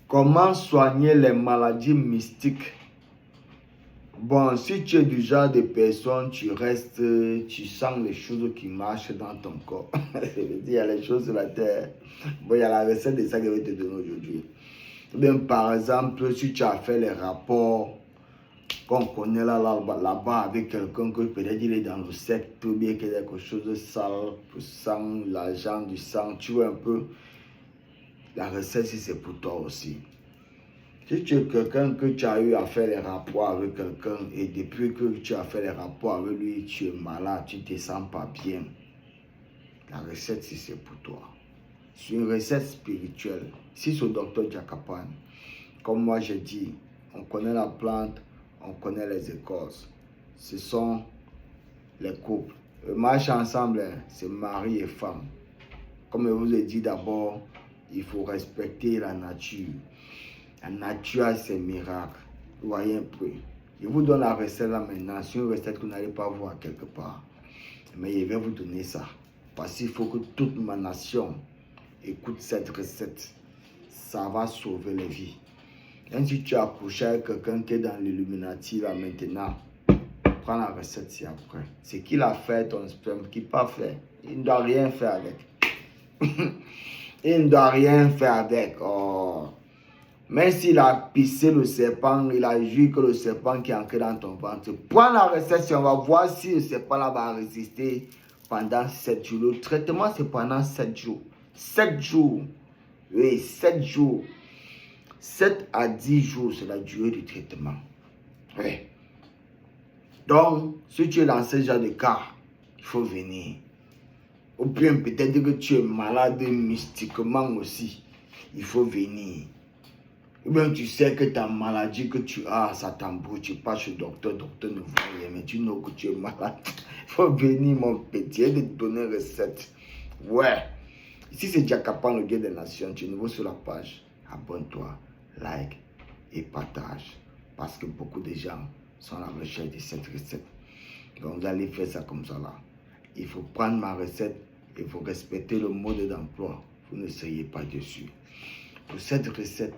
Comment soigner les maladies mystiques? Bon, si tu es du genre de personne, tu restes, tu sens les choses qui marchent dans ton corps. Il y a les choses sur la terre. Bon, il y a la recette de ça que je vais te donner aujourd'hui. Bien, par exemple, si tu as fait les rapports qu'on connaît là-bas avec quelqu'un que peut-être il est dans le secte ou bien qu'il y a quelque chose de sale, le sang, l'argent du sang, tu vois un peu. La recette, si c'est pour toi aussi. Si tu es quelqu'un que tu as eu à faire les rapports avec quelqu'un et depuis que tu as fait les rapports avec lui, tu es malade, tu ne te sens pas bien, la recette, si c'est pour toi. C'est une recette spirituelle. Si c'est au docteur Jakapan, comme moi j'ai dit, on connaît la plante, on connaît les écorces. Ce sont les couples. Le marche ensemble, c'est mari et femme. Comme je vous ai dit d'abord, il faut respecter la nature. La nature a ses miracles. Vous voyez un peu. Je vous donne la recette là maintenant. C'est une recette que vous n'allez pas voir quelque part. Mais je vais vous donner ça. Parce qu'il faut que toute ma nation écoute cette recette. Ça va sauver les vies. Même si tu as accouché avec quelqu'un qui est dans l'Illuminati là maintenant, prends la recette si après. Ce qu'il a fait, ton sperme, qu'il n'a pas fait, il ne doit rien faire avec. Il ne doit rien faire avec. Oh. Même s'il a pissé le serpent, il a vu que le serpent qui est ancré dans ton ventre. Prends la recette, on va voir si le serpent là va résister pendant 7 jours. Le traitement, c'est pendant 7 jours. 7 jours. Oui, 7 jours. 7 à 10 jours, c'est la durée du traitement. Oui. Donc, si tu es dans ce genre de cas, il faut venir. Ou bien peut-être que tu es malade mystiquement aussi. Il faut venir. Ou bien tu sais que ta maladie que tu as, ça t'embrouille, tu passes chez le docteur, ne voit rien, mais tu sais que tu es malade. Il faut venir, mon petit, et te donner une recette. Ouais. Ici, c'est Jakapan, le guide des nations. Tu es nouveau sur la page. Abonne-toi, like et partage. Parce que beaucoup de gens sont à la recherche de cette recette. Donc, vous allez faire ça comme ça là. Il faut prendre ma recette. Il faut respecter le mode d'emploi. Vous ne soyez pas dessus. Pour cette recette,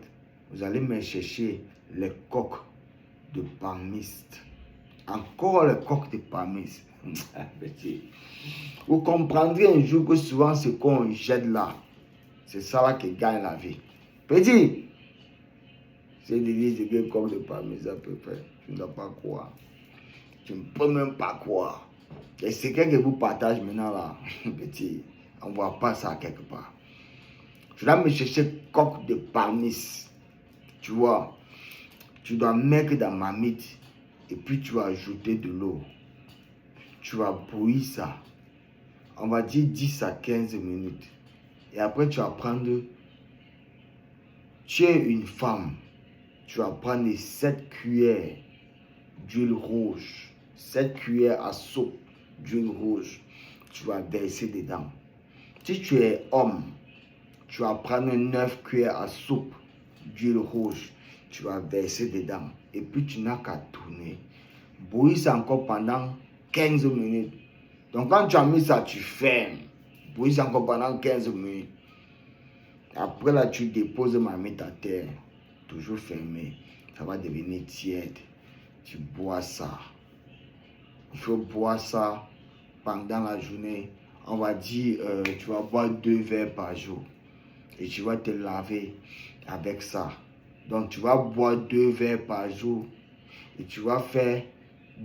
vous allez me chercher les coques de palmiste. Encore les coques de palmiste. Vous comprendrez un jour que souvent ce qu'on jette là, c'est ça là qui gagne la vie. Petit, c'est des coques de palmiste à peu près. Tu ne dois pas croire. Tu ne peux même pas croire. Et c'est ce que vous partagez maintenant là. Petit, on ne voit pas ça quelque part. Je dois me chercher coque de palmiste. Tu vois, tu dois mettre dans ma marmite et puis tu vas ajouter de l'eau. Tu vas bouillir ça. On va dire 10 à 15 minutes. Et après, tu vas prendre, tu es une femme, tu vas prendre 7 cuillères d'huile rouge, 7 cuillères à soupe d'huile rouge. Tu vas verser dedans. Si tu es homme, tu vas prendre 9 cuillères à soupe d'huile rouge, tu vas verser dedans et puis tu n'as qu'à tourner. Bouillir ça encore pendant 15 minutes. Donc quand tu as mis ça, tu fermes. Bouillir ça encore pendant 15 minutes. Après là, tu déposes ma marmite à terre, toujours fermé. Ça va devenir tiède. Tu bois ça. Il faut boire ça pendant la journée. On va dire, tu vas boire 2 verres par jour. Et tu vas te laver avec ça. Donc, tu vas boire 2 verres par jour et tu vas faire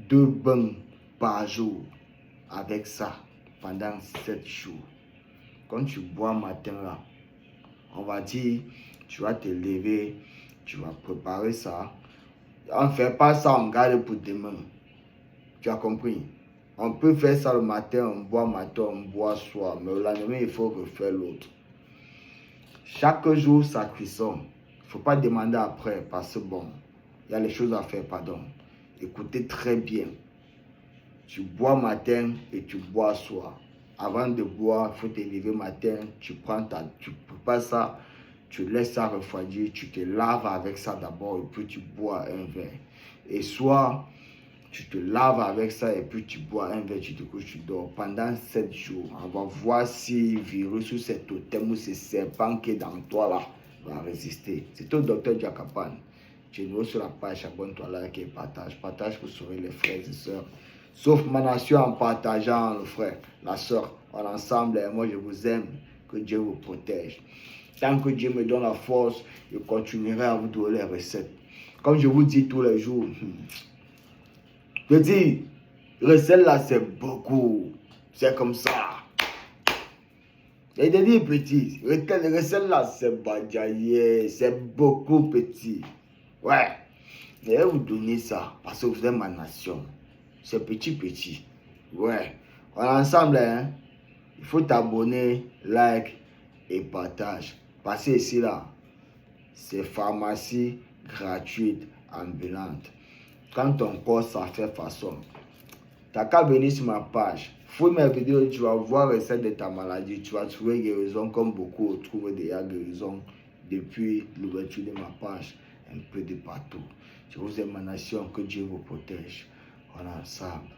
2 bains par jour avec ça pendant 7 jours. Quand tu bois matin là, on va dire, tu vas te lever, tu vas préparer ça. On ne fait pas ça, on garde pour demain. Tu as compris? On peut faire ça le matin, on boit matin, on boit soir, mais le lendemain, il faut refaire l'autre. Chaque jour, sa cuisson. Il ne faut pas demander après, parce que bon, il y a les choses à faire, pardon. Écoutez très bien. Tu bois matin et tu bois soir. Avant de boire, il faut te lever matin, tu prépares ça, tu laisses ça refroidir, tu te laves avec ça d'abord et puis tu bois un verre. Et soir, tu te laves avec ça et puis tu bois un verre, tu te couches, tu dors pendant 7 jours. On va voir si virus ou cet totem ou ce serpent qui est dans toi là va résister. C'est au docteur Jakapan. Tu nous sur la page, abonne-toi, like et partage. Partage pour sauver les frères et sœurs. Sauf ma nation en partageant le frère, la sœur. En ensemble, et moi je vous aime. Que Dieu vous protège. Tant que Dieu me donne la force, je continuerai à vous donner les recettes. Comme je vous dis tous les jours. Je dis, recette là c'est beaucoup. C'est comme ça. Et je dis petit, recette là c'est badjaye, c'est beaucoup petit. Ouais. Je vais vous donner ça parce que vous êtes ma nation. C'est petit. Ouais. On est ensemble, hein. Il faut t'abonner, like et partage. Parce que ici là, c'est pharmacie gratuite, ambulante. Quand ton corps ça fait façon, t'as qu'à venir sur ma page. Fouille mes vidéos, tu vas voir les recettes de ta maladie. Tu vas trouver guérison comme beaucoup trouvent déjà guérison depuis l'ouverture de ma page. Un peu de partout. Je vous aime ma nation, que Dieu vous protège. On est ensemble.